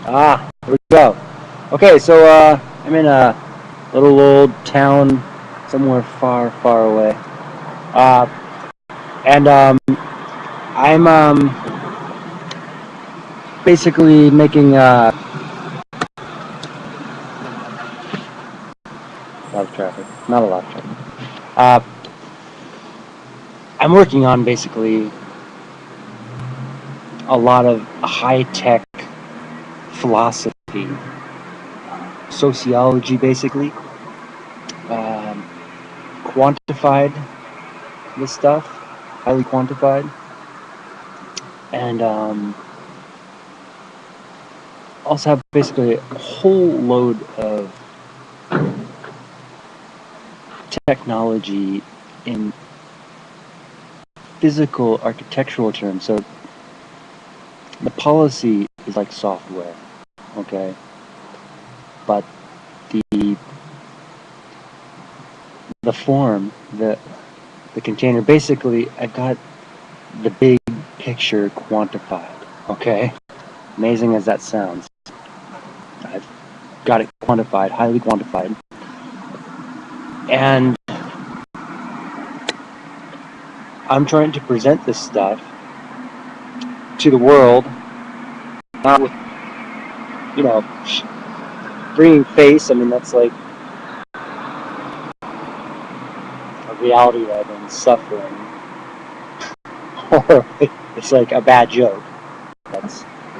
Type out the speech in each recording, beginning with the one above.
Here we go. Okay, so I'm in a little old town somewhere far, far away. Uh, and I'm basically making a lot of traffic. Not a lot of traffic. Uh, I'm working on basically a lot of high-tech philosophy, sociology, basically. Quantified this stuff, highly quantified, and also have basically a whole load of technology in physical architectural terms. So the policy is like software, okay? But the form, the container, basically I got the big picture quantified, okay? Amazing as that sounds. I've got it quantified, highly quantified. And I'm trying to present this stuff to the world, not with, bringing face. I mean, that's like a reality that I've been suffering. Or it's like a bad joke.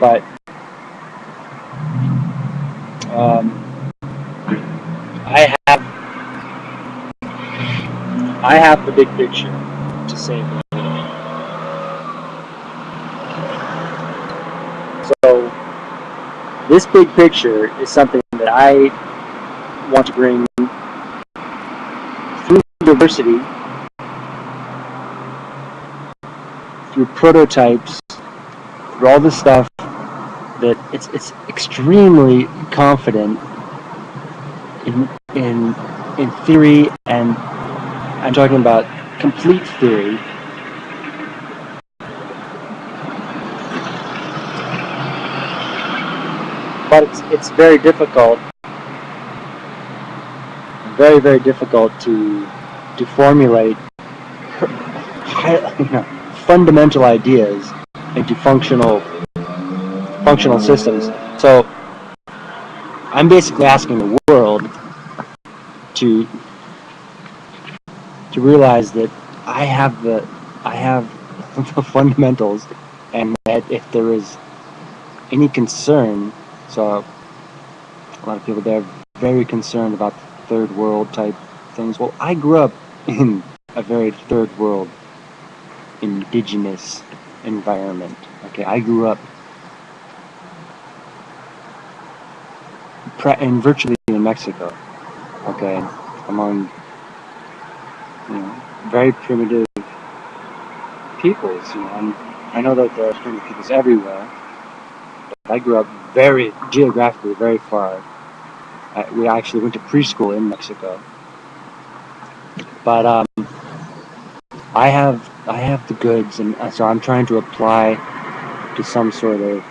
But I have the big picture to save the world. So this big picture is something that I want to bring through diversity, through prototypes, through all this stuff that it's extremely confident in theory, and I'm talking about complete theory. But it's very difficult, very, very difficult to formulate fundamental ideas into functional systems. So I'm basically asking the world to realize that I have the fundamentals, and that if there is any concern, so a lot of people there are very concerned about third world type things. Well, I grew up in a very third world indigenous environment. Okay, I grew up virtually in Mexico. Okay, among very primitive peoples. I know that there are primitive peoples everywhere. But I grew up geographically very far. We actually went to preschool in Mexico. But I have the goods, and so I'm trying to apply to some sort of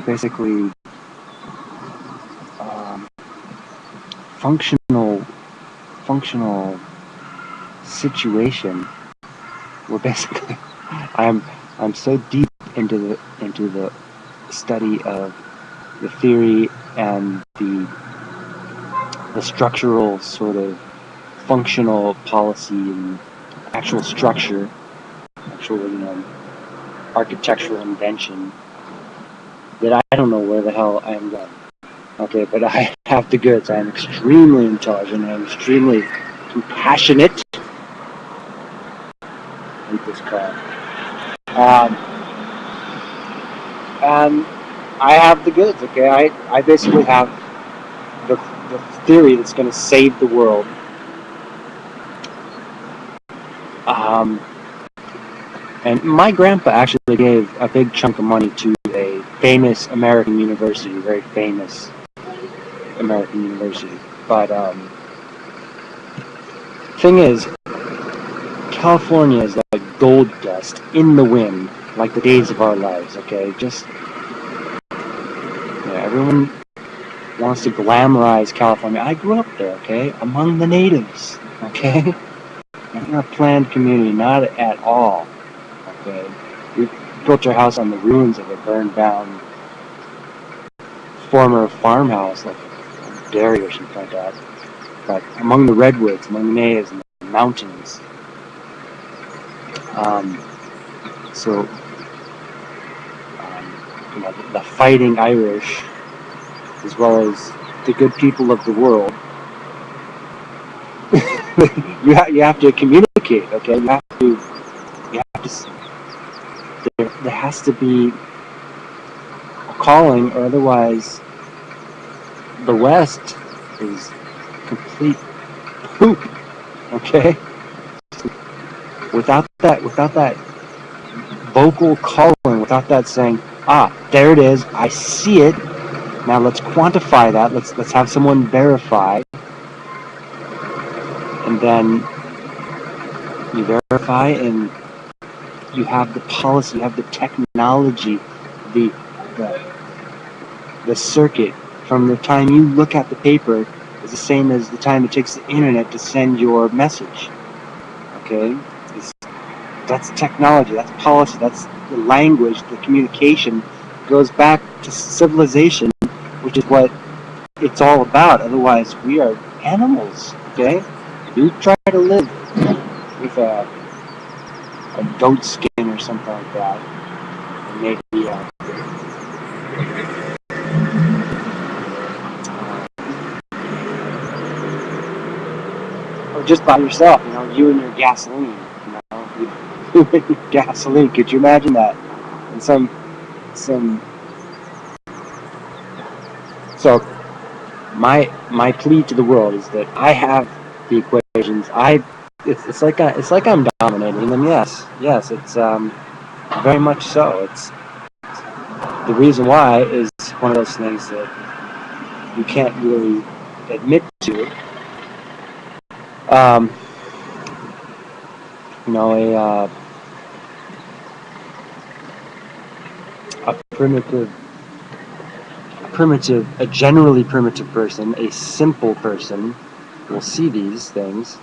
basically functional situation where basically I'm so deep into the study of the theory and the structural sort of functional policy and actual structure, actual architectural invention, that I don't know where the hell I am going. Okay, but I have the goods. I am extremely intelligent. I am extremely compassionate. Hate this car. And I have the goods. Okay, I basically have the theory that's going to save the world. And my grandpa actually gave a big chunk of money to a famous American university, very famous American university. But thing is, California is like gold dust in the wind, like the days of our lives, okay? Just, yeah, everyone wants to glamorize California. I grew up there, okay? Among the natives, okay? Not in a planned community, not at all, okay? We built our house on the ruins of a burned down former farmhouse, like a dairy or something like that. But among the redwoods, among the natives, and the mountains. So, you know, the fighting Irish, as well as the good people of the world, you have to communicate, okay? You have to there has to be a calling, or otherwise the West is complete poop, okay? Without that vocal calling, without that saying, there it is, I see it, now let's quantify that, let's have someone verify, and then you verify, and you have the policy, you have the technology, the circuit. From the time you look at the paper is the same as the time it takes the internet to send your message. Okay? That's technology, that's policy, that's the language, the communication goes back to civilization, which is what it's all about. Otherwise, we are animals, okay? You try to live with a goat skin or something like that, and maybe or just by yourself, you know, you and your gasoline, you know, you and your gasoline. Could you imagine that? And so my plea to the world is that I have the equations. It's like I'm dominating them. Yes, it's very much so. It's the reason why is one of those things that you can't really admit to. You know, a generally primitive person, a simple person, will see these things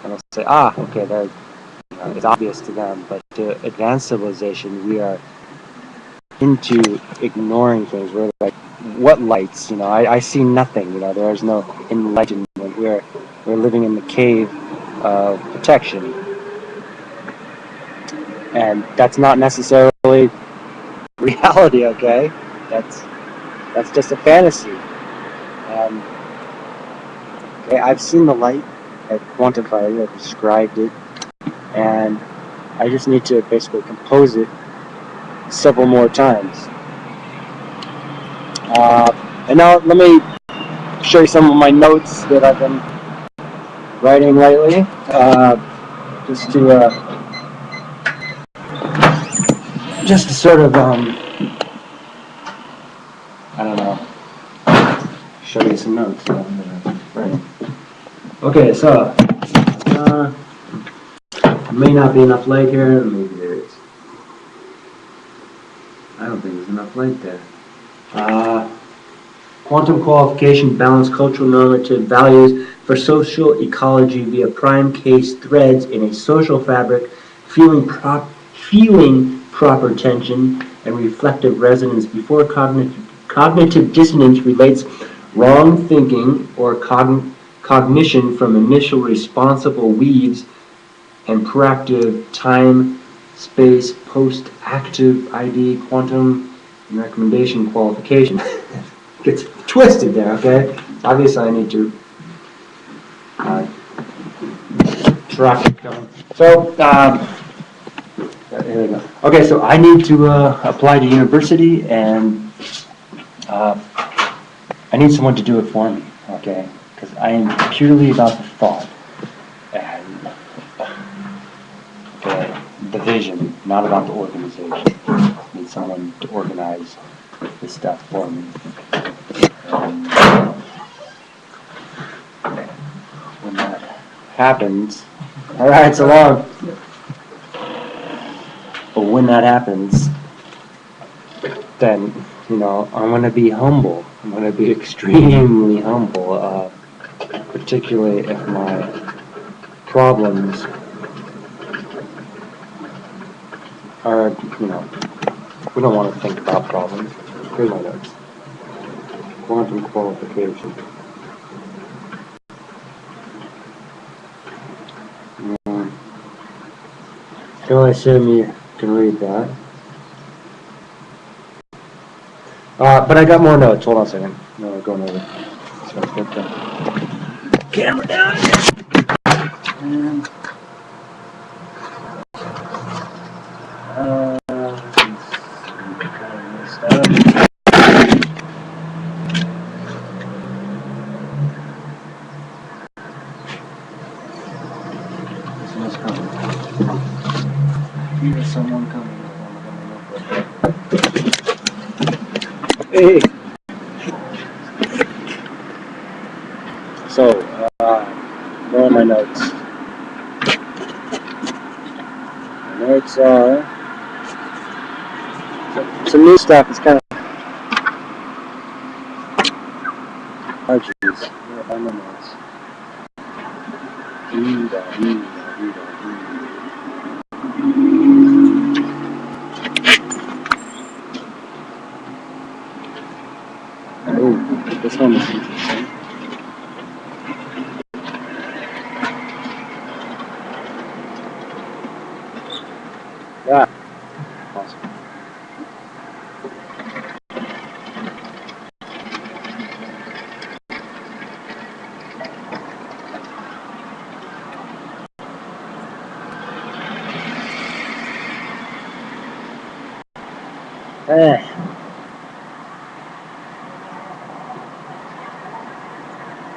and will say, okay, it's obvious to them. But to advanced civilization, we are into ignoring things. We're like, what lights? You know, I see nothing. You know, there is no enlightenment. We're living in the cave of protection, and that's not necessarily reality. Okay, that's just a fantasy. Okay, I've seen the light. I've quantified it. I've described it, and I just need to basically compose it several more times. And now let me show you some of my notes that I've been writing lately, just to sort of I don't know, show you some notes. Right. Okay, so may not be enough light here. Maybe there is. I don't think there's enough light there. Quantum qualification balance cultural normative values for social ecology via prime case threads in a social fabric, feeling proper tension and reflective resonance before cognitive dissonance relates wrong thinking or cognition from initial responsible weaves and proactive time, space, post-active ID, quantum, and recommendation qualification. Gets twisted there, okay? Obviously I need to traffic going. So, here we go. Okay, so I need to apply to university, and I need someone to do it for me, okay? Because I am purely about the thought and the vision, not about the organization. I need someone to organize this stuff for me. When that happens, alright, so long. But when that happens, then, you know, I'm going to be humble. I'm going to be extremely humble, particularly if my problems are, you know, we don't want to think about problems. Here's my notes. Quantum qualification. So I assume you can read that. But I got more notes. Hold on a second. No, we're going over. So let's get the camera down. And, someone's coming. Here's someone coming. Hey. So, what are my notes? My notes are some new stuff. It's kind of oh jeez, where are my notes? Oh, this one is interesting. Yeah, awesome.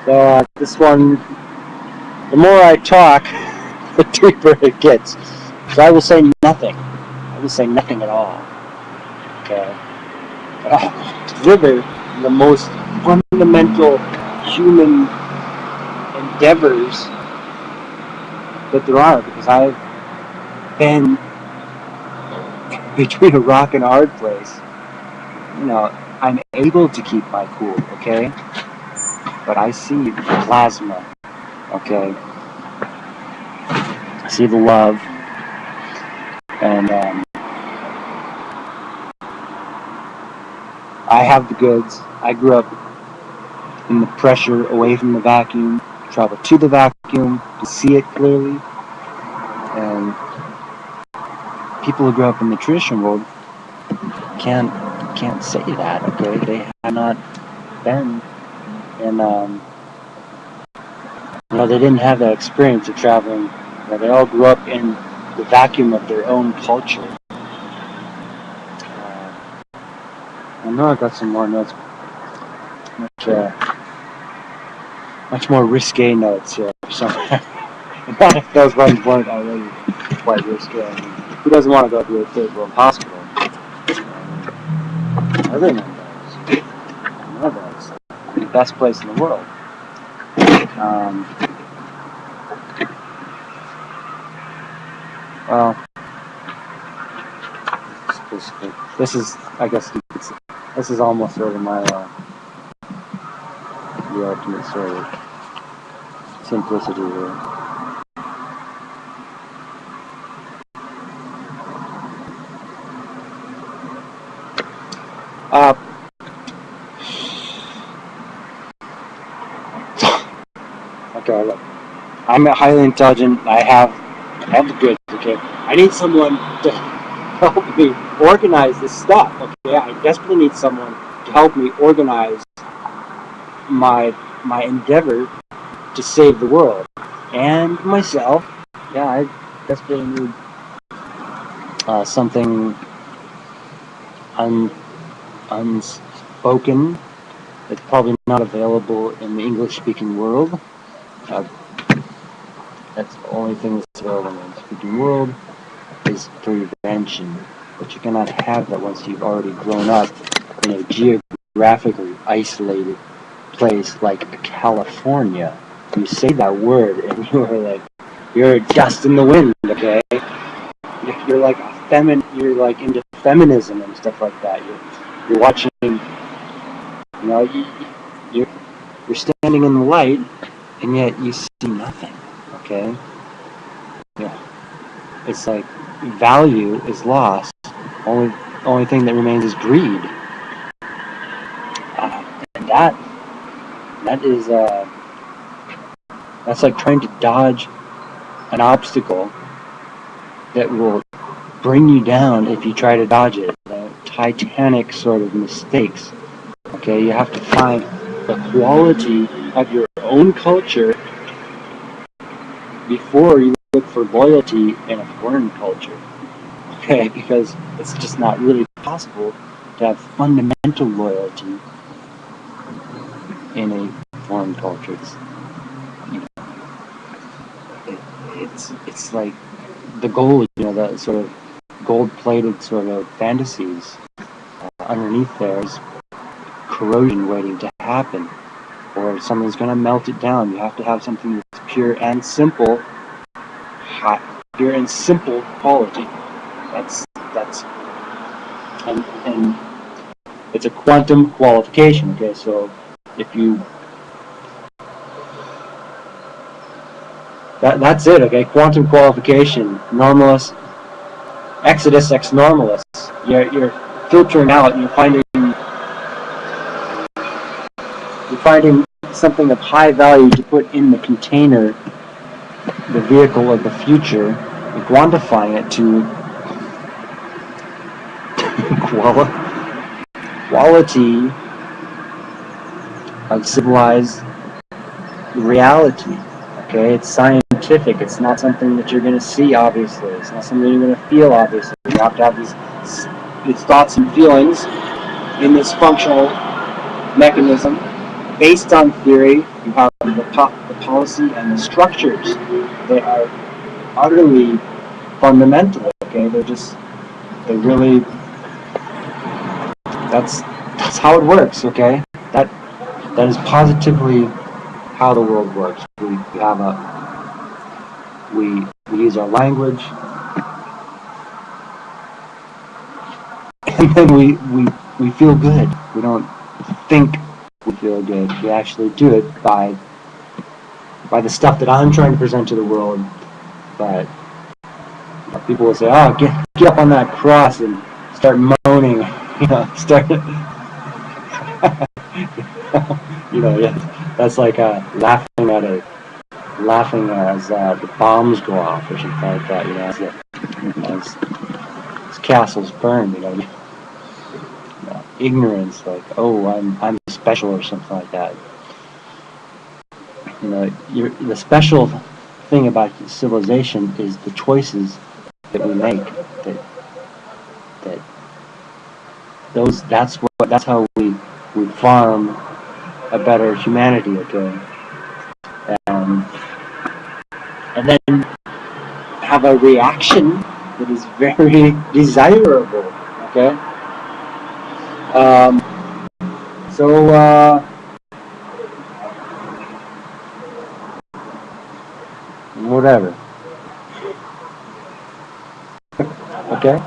So this one, the more I talk, the deeper it gets. So I will say nothing. I will say nothing at all. Okay. River, the most fundamental human endeavors that there are, because I've been between a rock and a hard place. You know, I'm able to keep my cool, okay? But I see plasma, okay? I see the love, and I have the goods. I grew up in the pressure, away from the vacuum, travel to the vacuum to see it clearly, and people who grew up in the traditional world can't say that, okay? They have not been, and you know, they didn't have that experience of traveling. You know, they all grew up in the vacuum of their own culture. I know I've got some more notes, much more risque notes here somewhere. Not if those ones weren't already quite risque. I mean, who doesn't want to go to a third world hospital? Everyone does. I know that. It's the best place in the world. Well, this is, I guess, this is almost sort of my the ultimate sort of simplicity here. Okay, look. I'm highly intelligent. I have the goods. Okay, I need someone to help me organize this stuff. Okay, I desperately need someone to help me organize my endeavor to save the world and myself. Yeah, I desperately need something unspoken. It's probably not available in the English-speaking world. That's the only thing that's available in the English-speaking world is prevention. But you cannot have that once you've already grown up in a geographically isolated place like California. you say that word and you're just in the wind, okay? You're like you're like into feminism and stuff like that. You're watching, you're standing in the light, and yet you see nothing, okay? Yeah. It's like value is lost. Only thing that remains is greed. And that is that's like trying to dodge an obstacle that will bring you down if you try to dodge it. Titanic sort of mistakes. Okay, you have to find the quality of your own culture before you look for loyalty in a foreign culture. Okay, because it's just not really possible to have fundamental loyalty in a foreign culture. It's like the gold, the sort of gold-plated sort of fantasies. Underneath there is corrosion waiting to happen, or someone's going to melt it down. You have to have something that's pure and simple, pure and simple quality. That's and it's a quantum qualification. Okay, so if you that's it. Okay, quantum qualification, normalis, exodus ex normalis. You're filtering out. You're finding something of high value to put in the container, the vehicle of the future, and quantifying it to quality of civilized reality. Okay, it's scientific. It's not something that you're going to see, obviously. It's not something you're going to feel, obviously. You have to have these thoughts and feelings in this functional mechanism. Based on theory, you have the policy and the structures that are utterly fundamental. Okay, they're really. That's how it works. Okay, that is positively how the world works. We use our language, and then we feel good. We don't think we feel good. We actually do it by the stuff that I'm trying to present to the world. But people will say, "Oh, get up on that cross and start moaning," start. That's like laughing as the bombs go off or something like that. As castles burn. Ignorance, like, oh, I'm special or something like that. The special thing about civilization is the choices that we make. That's how we farm a better humanity. Okay, and then have a reaction that is very desirable. Okay. So whatever. Okay.